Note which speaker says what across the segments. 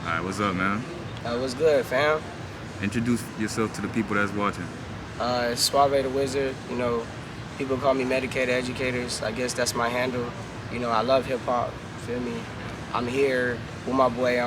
Speaker 1: Alright, what's up, man?
Speaker 2: What's good, fam?
Speaker 1: Introduce yourself to the people that's watching.
Speaker 2: It's Sauve the Wizard. People call me Medicated Educators. I guess that's my handle. I love hip hop. Feel me? I'm here with my boy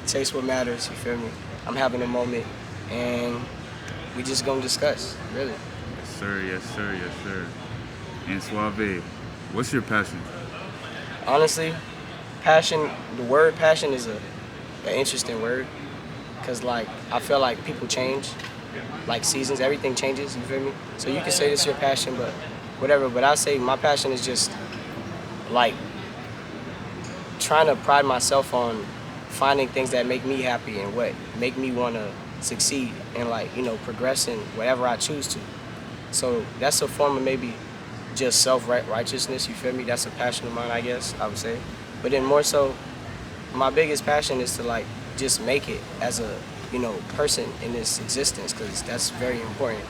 Speaker 2: Taste What Matters. You feel me? I'm having a moment, and we just gonna discuss. Really.
Speaker 1: Yes, sir. Yes, sir. Yes, sir. And Sauve, what's your passion?
Speaker 2: Honestly, passion. The word passion is an interesting word, cause like I feel like people change. Like seasons, everything changes, you feel me? So you can say this is your passion, but whatever. But I say my passion is just like trying to pride myself on finding things that make me happy and what make me want to succeed and like, progress in whatever I choose to. So that's a form of maybe just self-righteousness, you feel me? That's a passion of mine, I guess, I would say. But then more so, my biggest passion is to like just make it as a person in this existence, because that's very important.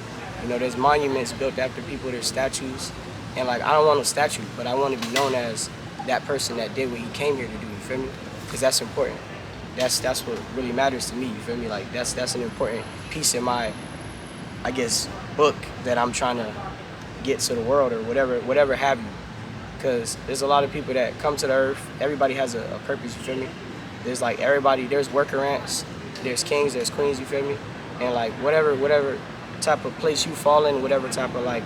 Speaker 2: There's monuments built after people, there's statues, and like I don't want a statue, but I want to be known as that person that did what he came here to do. You feel me? Because that's important. That's what really matters to me. You feel me? Like that's an important piece in my, I guess, book that I'm trying to get to the world or whatever have you. Because there's a lot of people that come to the earth. Everybody has a purpose. You feel me? There's like everybody. There's worker ants. There's kings, there's queens, you feel me? And like whatever type of place you fall in, whatever type of like,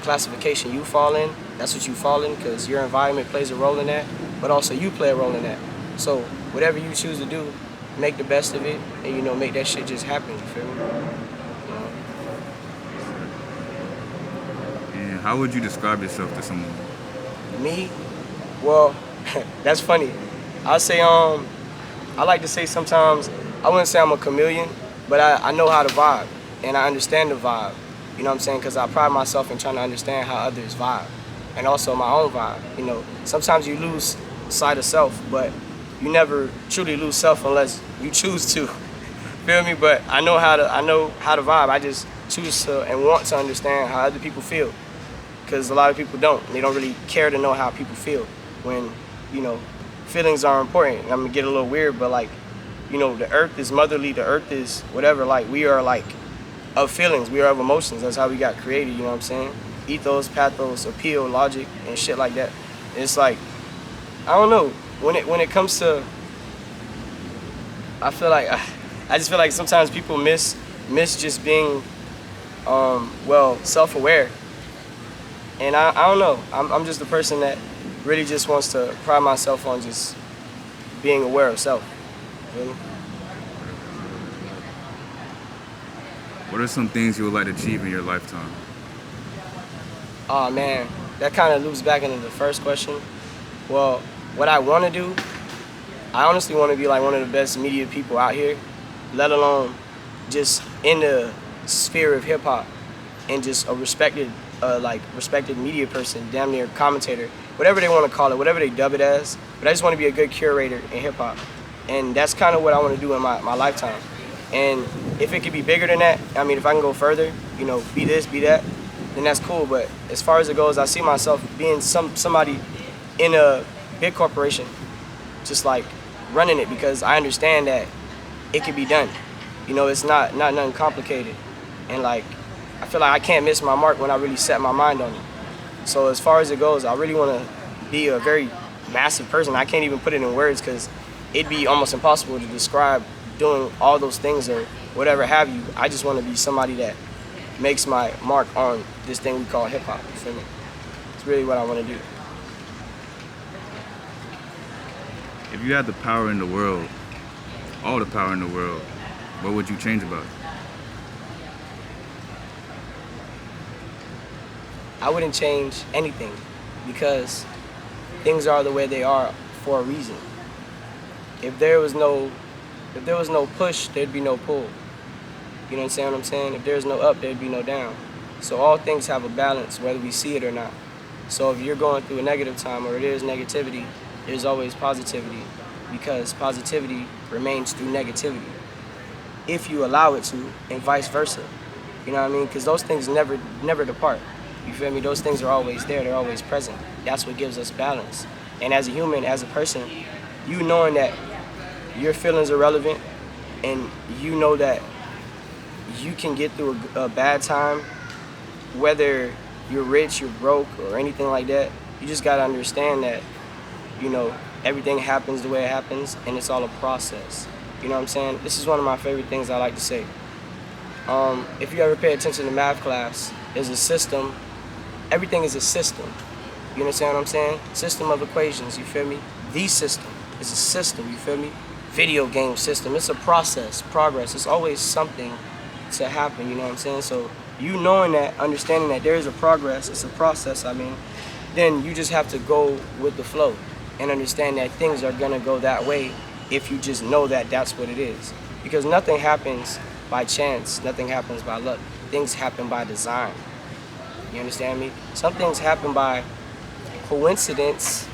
Speaker 2: classification you fall in, that's what you fall in, because your environment plays a role in that, but also you play a role in that. So whatever you choose to do, make the best of it, and make that shit just happen, you feel me?
Speaker 1: And how would you describe yourself to someone?
Speaker 2: Me? Well, that's funny. I'll say, I like to say sometimes, I wouldn't say I'm a chameleon, but I know how to vibe, and I understand the vibe, you know what I'm saying? Because I pride myself in trying to understand how others vibe, and also my own vibe. Sometimes you lose sight of self, but you never truly lose self unless you choose to, feel me? But I know how to vibe. I just choose to and want to understand how other people feel, because a lot of people don't. They don't really care to know how people feel when, feelings are important. I'm gonna get a little weird, but like, the earth is motherly, the earth is whatever, like we are like of feelings, we are of emotions. That's how we got created, you know what I'm saying? Ethos, pathos, appeal, logic, and shit like that. It's like, I don't know, when it comes to, I feel like, I just feel like sometimes people miss just being, self-aware. And I don't know, I'm just a person that really just wants to pride myself on just being aware of self. Really?
Speaker 1: What are some things you would like to achieve in your lifetime?
Speaker 2: Oh man, that kind of loops back into the first question. Well, what I want to do, I honestly want to be like one of the best media people out here, let alone just in the sphere of hip hop, and just a respected media person, damn near commentator, whatever they want to call it, whatever they dub it as. But I just want to be a good curator in hip hop, and that's kind of what I want to do in my lifetime. And if it could be bigger than that, I mean, if I can go further, be this, be that, then that's cool. But as far as it goes, I see myself being somebody in a big corporation, just like running it, because I understand that it can be done. It's not nothing complicated, and like I feel like I can't miss my mark when I really set my mind on it. So as far as it goes, I really want to be a very massive person. I can't even put it in words, because it'd be almost impossible to describe doing all those things or whatever have you. I just want to be somebody that makes my mark on this thing we call hip hop. You feel me? It's really what I want to do.
Speaker 1: If you had the power in the world, all the power in the world, what would you change about it?
Speaker 2: I wouldn't change anything, because things are the way they are for a reason. If there was no push, there'd be no pull. You know what I'm saying? If there's no up, there'd be no down. So all things have a balance, whether we see it or not. So if you're going through a negative time or there's negativity, there's always positivity, because positivity remains through negativity, if you allow it to, and vice versa. You know what I mean? Because those things never depart. You feel me? Those things are always there. They're always present. That's what gives us balance. And as a human, as a person, you knowing that your feelings are relevant, and you know that you can get through a bad time, whether you're rich, you're broke, or anything like that. You just gotta understand that, you know, everything happens the way it happens, and it's all a process. You know what I'm saying? This is one of my favorite things I like to say. If you ever pay attention to math class, there's a system. Everything is a system. You understand what I'm saying? System of equations, you feel me? The system is a system, you feel me? Video game system, it's a process, progress. It's always something to happen, you know what I'm saying? So you knowing that, understanding that there is a progress, it's a process, I mean, then you just have to go with the flow and understand that things are gonna go that way if you just know that that's what it is. Because nothing happens by chance, nothing happens by luck. Things happen by design. You understand me? Some things happen by coincidence,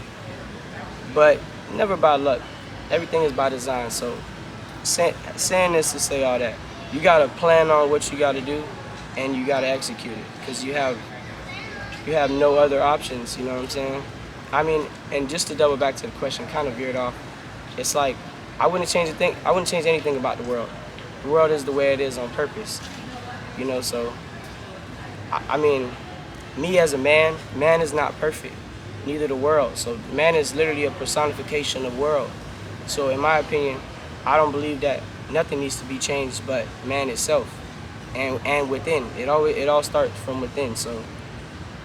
Speaker 2: but never by luck. Everything is by design. So saying this to say all that, you gotta plan on what you gotta do, and you gotta execute it, because you have no other options. You know what I'm saying? I mean, and just to double back to the question, kind of veered off. It's like I wouldn't change a thing. I wouldn't change anything about the world. The world is the way it is on purpose. You know, so I mean, me as a man is not perfect. Neither the world. So man is literally a personification of world. So in my opinion, I don't believe that nothing needs to be changed but man itself, and within. It all starts from within. So,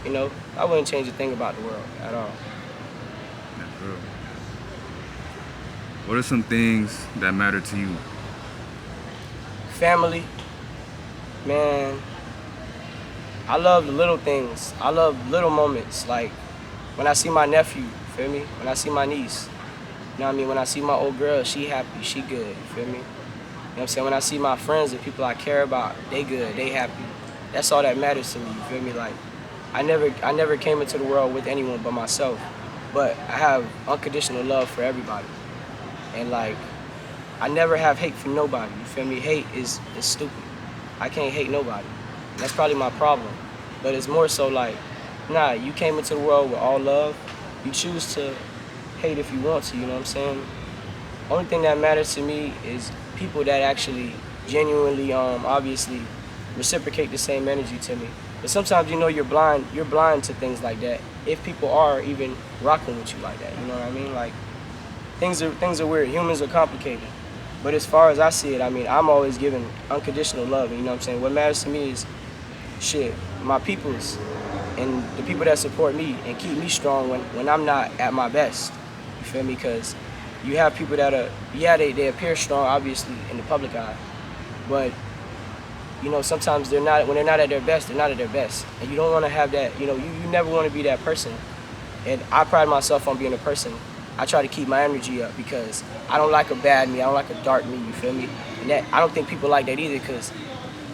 Speaker 2: you know, I wouldn't change a thing about the world at all.
Speaker 1: That's real. What are some things that matter to you?
Speaker 2: Family, man. I love the little things. I love little moments, like when I see my nephew, feel me? When I see my niece, you know what I mean? When I see my old girl, she happy, she good, you feel me? You know what I'm saying? When I see my friends and people I care about, they good, they happy. That's all that matters to me, you feel me? Like, I never came into the world with anyone but myself, but I have unconditional love for everybody. And like, I never have hate for nobody, you feel me? Hate is stupid. I can't hate nobody. And that's probably my problem. But it's more so like, nah, you came into the world with all love. You choose to hate if you want to, you know what I'm saying? Only thing that matters to me is people that actually genuinely, obviously reciprocate the same energy to me. But sometimes, you know, you're blind to things like that if people are even rocking with you like that, you know what I mean? Like, things are weird. Humans are complicated. But as far as I see it, I mean, I'm always giving unconditional love, you know what I'm saying? What matters to me is, shit, my peoples and the people that support me and keep me strong when I'm not at my best, you feel me? Because you have people that are, yeah, they appear strong, obviously, in the public eye, but, you know, sometimes when they're not at their best, they're not at their best. And you don't want to have that, you know, you never want to be that person. And I pride myself on being a person. I try to keep my energy up because I don't like a bad me, I don't like a dark me, you feel me? And that, I don't think people like that either, because,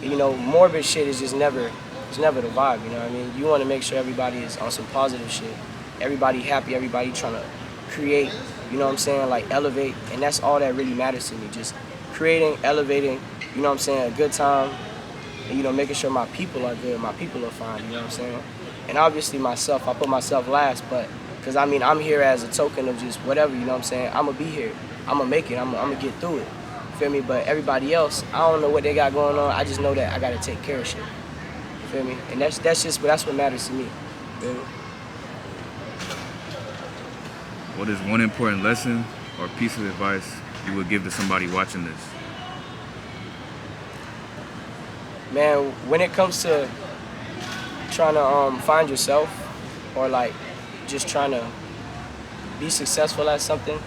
Speaker 2: you know, morbid shit is just never the vibe, you know what I mean? You want to make sure everybody is on some positive shit. Everybody happy, everybody trying to create, you know what I'm saying, like elevate, and that's all that really matters to me. Just creating, elevating, you know what I'm saying, a good time, and, you know, making sure my people are good, my people are fine, you know what I'm saying? And obviously myself, I put myself last, but, because I mean, I'm here as a token of just whatever, you know what I'm saying? I'm going to be here, I'm going to make it, I'm going to get through it, you feel me? But everybody else, I don't know what they got going on, I just know that I got to take care of shit, you feel me? And that's what matters to me, you feel me?
Speaker 1: What is one important lesson or piece of advice you would give to somebody watching this?
Speaker 2: Man, when it comes to trying to find yourself, or like just trying to be successful at something,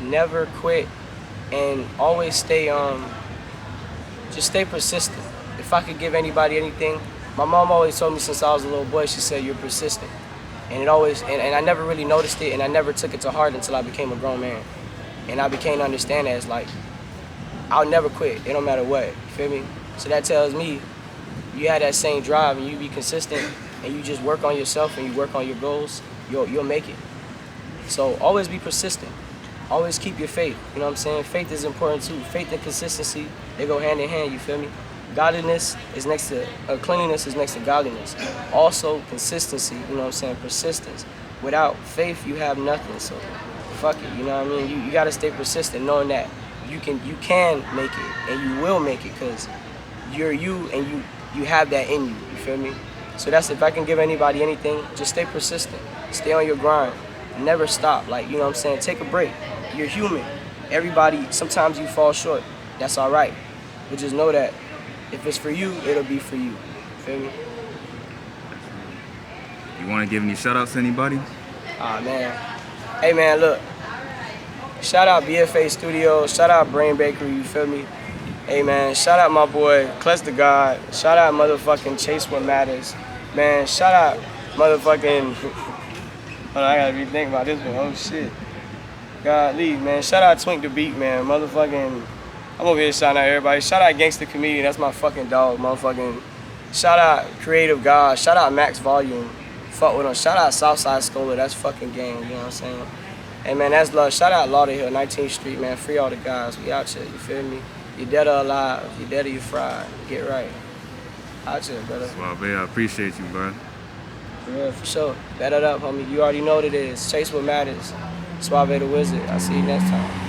Speaker 2: never quit and always stay just stay persistent. If I could give anybody anything, my mom always told me since I was a little boy, she said, you're persistent. And it always, and I never really noticed it, and I never took it to heart until I became a grown man. And I became to understand that it's like, I'll never quit, it don't matter what, you feel me? So that tells me, you have that same drive and you be consistent and you just work on yourself and you work on your goals, you'll make it. So always be persistent. Always keep your faith, you know what I'm saying? Faith is important too. Faith and consistency, they go hand in hand, you feel me? Godliness is next to, cleanliness is next to godliness. Also consistency, you know what I'm saying? Persistence. Without faith, you have nothing. So fuck it, you know what I mean? You gotta stay persistent, knowing that you can make it and you will make it, because you're you and you have that in you feel me? So that's, if I can give anybody anything, just stay persistent, stay on your grind, never stop. Like, you know what I'm saying? Take a break. You're human. Everybody, sometimes you fall short. That's all right. But just know that if it's for you, it'll be for you. Feel me?
Speaker 1: You want to give any shout outs to anybody?
Speaker 2: Ah, man. Hey, man, look. Shout out BFA Studios. Shout out Brain Bakery, you feel me? Hey, man, shout out my boy, Clutch the God. Shout out motherfucking Chase What Matters. Man, shout out motherfucking... Hold on, I gotta rethink about this one. Oh, shit. God leave, man. Shout out Twink the Beat, man. Motherfucking... I'm over here shouting out everybody. Shout out Gangsta Comedian. That's my fucking dog, motherfucking... Shout out Creative God. Shout out Max Volume. Fuck with him. Shout out Southside Scholar. That's fucking gang, you know what I'm saying? Hey, man, that's love. Shout out Lauderhill, 19th Street, man. Free all the guys. We out here, you feel me? You dead or alive. You dead or you fried. Get right. Out here, brother.
Speaker 1: Sauve, I appreciate you, bro.
Speaker 2: For real, for sure. Bet it up, homie. You already know what it is. Chase What Matters. Sauve the Wizard. I'll see you next time.